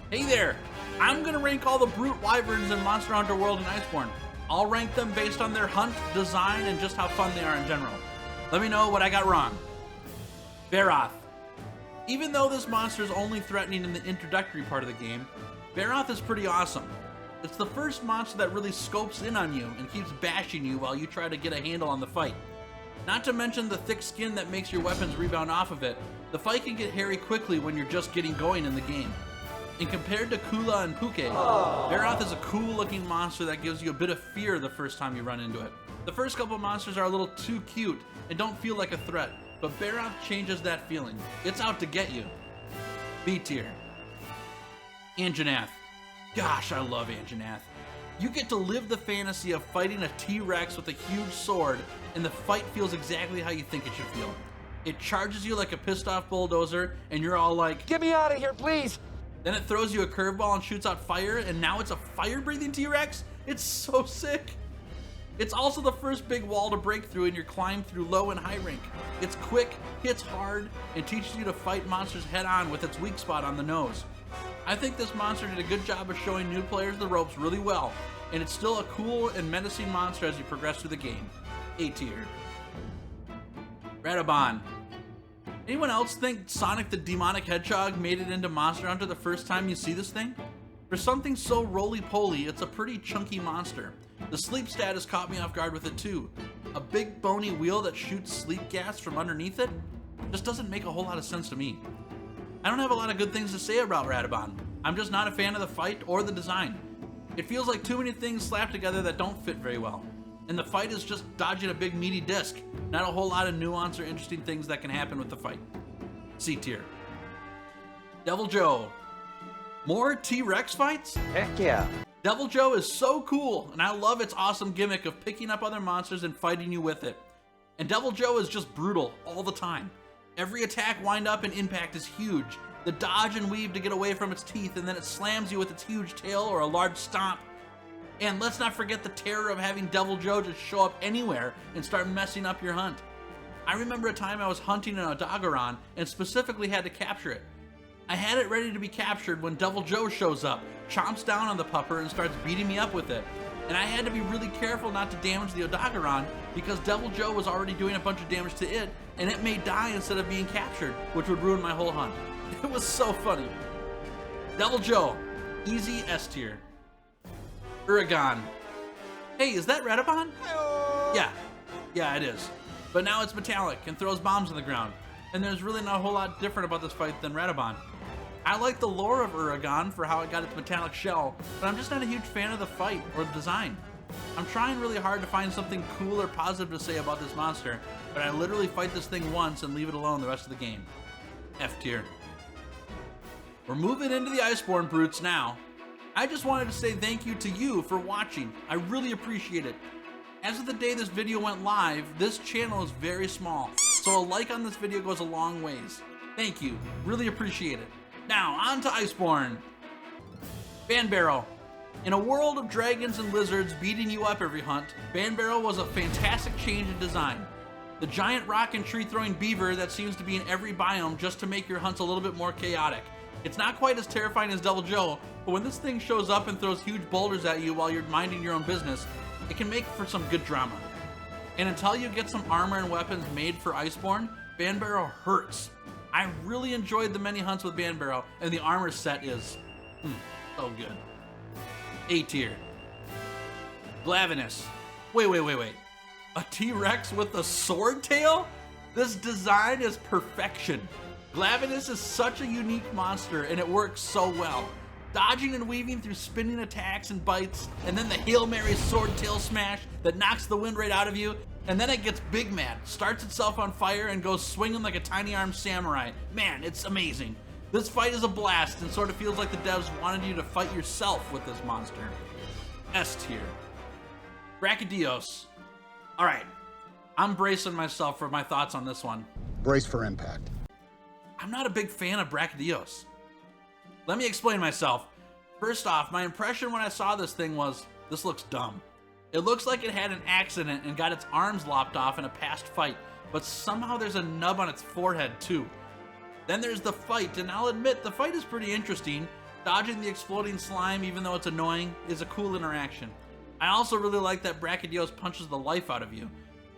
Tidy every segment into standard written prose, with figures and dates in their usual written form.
Hey there! I'm gonna rank all the Brute Wyverns in Monster Hunter World and Iceborne. I'll rank them based on their hunt, design, and just how fun they are in general. Let me know what I got wrong. Baroth. Even though this monster is only threatening in the introductory part of the game, Baroth is pretty awesome. It's the first monster that really scopes in on you and keeps bashing you while you try to get a handle on the fight. Not to mention the thick skin that makes your weapons rebound off of it, the fight can get hairy quickly when you're just getting going in the game. And compared to Kula and Puke, Baroth is a cool looking monster that gives you a bit of fear the first time you run into it. The first couple monsters are a little too cute and don't feel like a threat, but Baroth changes that feeling. It's out to get you. B tier. Janath. Gosh, I love Janath. You get to live the fantasy of fighting a T-Rex with a huge sword, and the fight feels exactly how you think it should feel. It charges you like a pissed off bulldozer, and you're all like, "Get me out of here, please!" Then it throws you a curveball and shoots out fire, and now it's a fire-breathing T-Rex? It's so sick! It's also the first big wall to break through in your climb through low and high rank. It's quick, hits hard, and teaches you to fight monsters head-on with its weak spot on the nose. I think this monster did a good job of showing new players the ropes really well, and it's still a cool and menacing monster as you progress through the game. A tier. Radabon. Anyone else think Sonic the Demonic Hedgehog made it into Monster Hunter the first time you see this thing? For something so roly-poly, it's a pretty chunky monster. The sleep status caught me off guard with it too. A big bony wheel that shoots sleep gas from underneath it just doesn't make a whole lot of sense to me. I don't have a lot of good things to say about Radabon. I'm just not a fan of the fight or the design. It feels like too many things slapped together that don't fit very well. And the fight is just dodging a big meaty disc. Not a whole lot of nuance or interesting things that can happen with the fight. C tier. Devil Joe. More T-Rex fights? Heck yeah. Devil Joe is so cool, and I love its awesome gimmick of picking up other monsters and fighting you with it. And Devil Joe is just brutal all the time. Every attack, wind up, and impact is huge. The dodge and weave to get away from its teeth, and then it slams you with its huge tail or a large stomp. And let's not forget the terror of having Devil Joe just show up anywhere and start messing up your hunt. I remember a time I was hunting an Odogaron and specifically had to capture it. I had it ready to be captured when Devil Joe shows up, chomps down on the pupper, and starts beating me up with it. And I had to be really careful not to damage the Odogaron because Devil Joe was already doing a bunch of damage to it, and it may die instead of being captured, which would ruin my whole hunt. It was so funny. Devil Joe, easy S tier. Uragon. Hey, is that Radabon? Yeah, it is. But now it's metallic and throws bombs on the ground. And there's really not a whole lot different about this fight than Radabon. I like the lore of Uragon for how it got its metallic shell, but I'm just not a huge fan of the fight or the design. I'm trying really hard to find something cool or positive to say about this monster, but I literally fight this thing once and leave it alone the rest of the game. F tier. We're moving into the Iceborne brutes now. I just wanted to say thank you to you for watching. I really appreciate it. As of the day this video went live, this channel is very small, so a like on this video goes a long ways. Thank you, really appreciate it. Now, on to Iceborne. Banbarrow. In a world of dragons and lizards beating you up every hunt, Banbarrow was a fantastic change in design. The giant rock and tree throwing beaver that seems to be in every biome just to make your hunts a little bit more chaotic. It's not quite as terrifying as Devil Joe, but when this thing shows up and throws huge boulders at you while you're minding your own business, it can make for some good drama. And until you get some armor and weapons made for Iceborne, Banbarrow hurts. I really enjoyed the many hunts with Banbarrow, and the armor set is so good. A tier. Gladness. Wait. A T-Rex with a sword tail? This design is perfection. Gladness is such a unique monster, and it works so well. Dodging and weaving through spinning attacks and bites, and then the Hail Mary sword tail smash that knocks the wind right out of you, and then it gets big mad, starts itself on fire, and goes swinging like a tiny-armed samurai. Man, it's amazing. This fight is a blast, and sort of feels like the devs wanted you to fight yourself with this monster. S tier. Brachidos. Alright, I'm bracing myself for my thoughts on this one. Brace for impact. I'm not a big fan of Brachidos. Let me explain myself. First off, my impression when I saw this thing was, this looks dumb. It looks like it had an accident and got its arms lopped off in a past fight, but somehow there's a nub on its forehead too. Then there's the fight, and I'll admit the fight is pretty interesting, Dodging the exploding slime, even though it's annoying, is a cool interaction. I also really like that Brachidos punches the life out of you,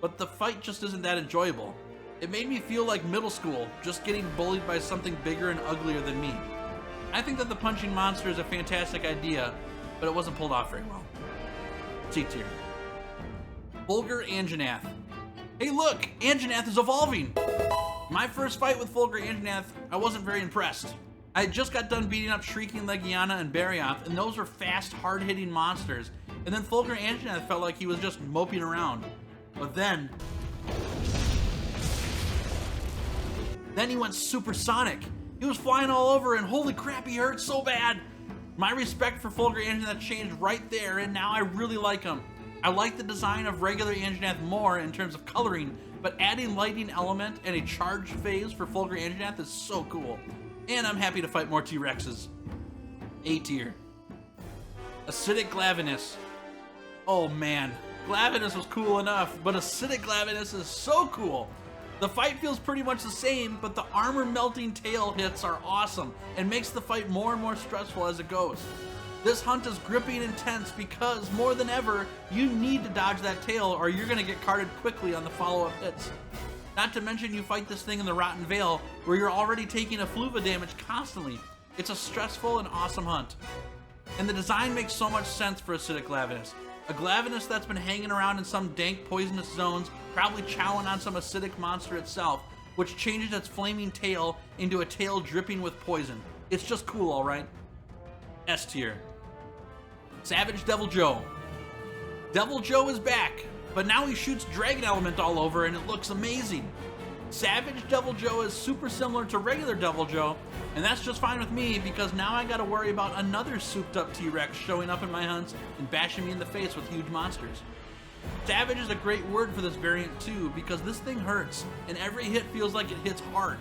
but the fight just isn't that enjoyable. It made me feel like middle school, just getting bullied by something bigger and uglier than me. I think that the punching monster is a fantastic idea, but it wasn't pulled off very well. C tier. Folger Engine. Hey look, Anjanath is evolving! My first fight with Folger Engine, I wasn't very impressed. I had just got done beating up Shrieking Legiana and Baroth, and those were fast, hard-hitting monsters, and then Folger Engine felt like he was just moping around. But then he went supersonic. He was flying all over, and holy crap, he hurt so bad! My respect for Folger Engine changed right there, and now I really like him. I like the design of regular Anjanath more in terms of coloring, but adding lightning element and a charged phase for Folger Engine is so cool. And I'm happy to fight more T-Rexes. A tier. Acidic Gladness. Oh man, Gladness was cool enough, but Acidic Gladness is so cool. The fight feels pretty much the same, but the armor melting tail hits are awesome and makes the fight more and more stressful as it goes. This hunt is grippy and intense because, more than ever, you need to dodge that tail or you're going to get carded quickly on the follow-up hits. Not to mention you fight this thing in the Rotten Vale, where you're already taking effluva damage constantly. It's a stressful and awesome hunt. And the design makes so much sense for Acidic Gladness. A Gladness that's been hanging around in some dank poisonous zones, probably chowing on some acidic monster itself, which changes its flaming tail into a tail dripping with poison. It's just cool, alright? S tier. Savage Devil Joe. Devil Joe is back, but now he shoots Dragon Element all over and it looks amazing. Savage Devil Joe is super similar to regular Devil Joe, and that's just fine with me because now I gotta worry about another souped up T-Rex showing up in my hunts and bashing me in the face with huge monsters. Savage is a great word for this variant too, because this thing hurts, and every hit feels like it hits hard.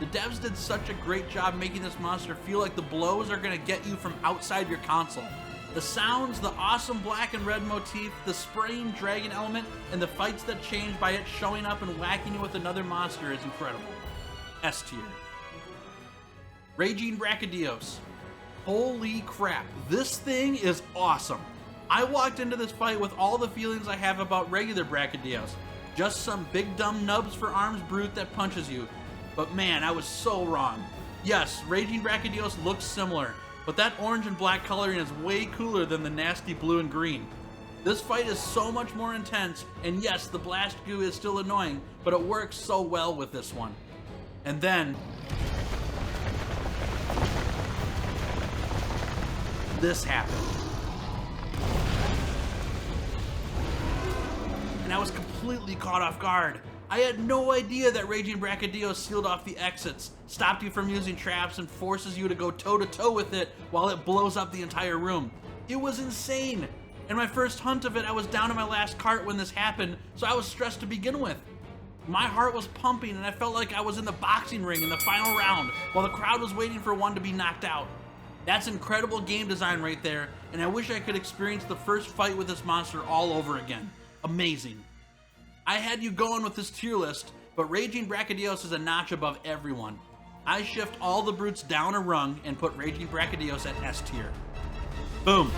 The devs did such a great job making this monster feel like the blows are gonna get you from outside your console. The sounds, the awesome black and red motif, the spraying dragon element, and the fights that change by it showing up and whacking you with another monster is incredible. S tier. Raging Brachidos. Holy crap, this thing is awesome. I walked into this fight with all the feelings I have about regular Brachidos. Just some big dumb nubs for arms brute that punches you. But man, I was so wrong. Yes, Raging Brachidos looks similar, but that orange and black coloring is way cooler than the nasty blue and green. This fight is so much more intense, and yes, the blast goo is still annoying, but it works so well with this one. And then this happened. And I was completely caught off guard. I had no idea that Raging Brachidos sealed off the exits, stopped you from using traps, and forces you to go toe-to-toe with it while it blows up the entire room. It was insane! In my first hunt of it, I was down to my last cart when this happened, so I was stressed to begin with. My heart was pumping and I felt like I was in the boxing ring in the final round, while the crowd was waiting for one to be knocked out. That's incredible game design right there, and I wish I could experience the first fight with this monster all over again. Amazing. I had you going with this tier list, but Raging Brachidos is a notch above everyone. I shift all the brutes down a rung and put Raging Brachidos at S tier. Boom.